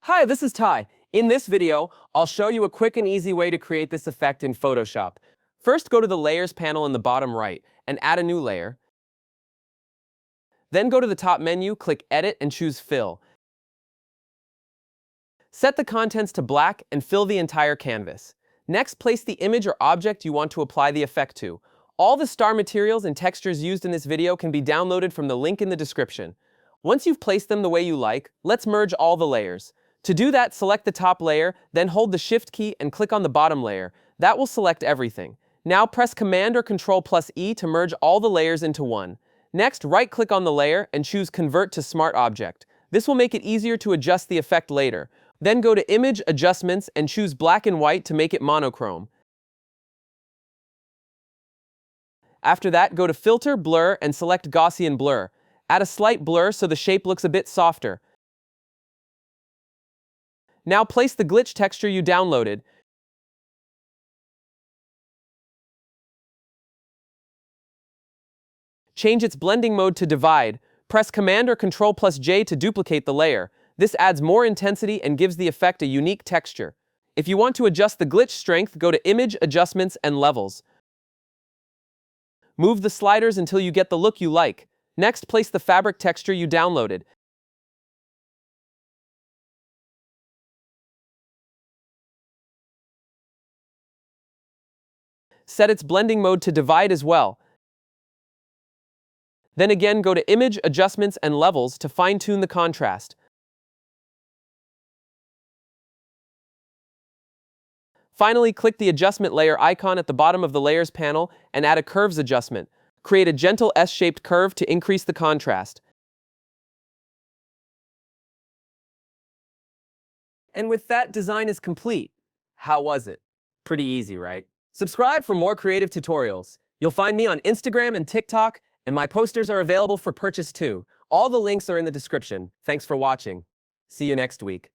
Hi, this is Ty. In this video, I'll show you a quick and easy way to create this effect in Photoshop. First, go to the Layers panel in the bottom right and add a new layer. Then go to the top menu, click Edit and choose Fill. Set the contents to black and fill the entire canvas. Next, place the image or object you want to apply the effect to. All the star materials and textures used in this video can be downloaded from the link in the description. Once you've placed them the way you like, let's merge all the layers. To do that, select the top layer, then hold the Shift key and click on the bottom layer. That will select everything. Now press Command or Ctrl+E to merge all the layers into one. Next, right-click on the layer and choose Convert to Smart Object. This will make it easier to adjust the effect later. Then go to Image Adjustments and choose Black and White to make it monochrome. After that, go to Filter, Blur, and select Gaussian Blur. Add a slight blur so the shape looks a bit softer. Now place the glitch texture you downloaded. Change its blending mode to Divide. Press Command or Ctrl+J to duplicate the layer. This adds more intensity and gives the effect a unique texture. If you want to adjust the glitch strength, go to Image Adjustments and Levels. Move the sliders until you get the look you like. Next, place the fabric texture you downloaded. Set its blending mode to Divide as well. Then again, go to Image Adjustments and Levels to fine-tune the contrast. Finally, click the adjustment layer icon at the bottom of the Layers panel and add a curves adjustment. Create a gentle S-shaped curve to increase the contrast. And with that, design is complete. How was it? Pretty easy, right? Subscribe for more creative tutorials. You'll find me on Instagram and TikTok, and my posters are available for purchase too. All the links are in the description. Thanks for watching. See you next week.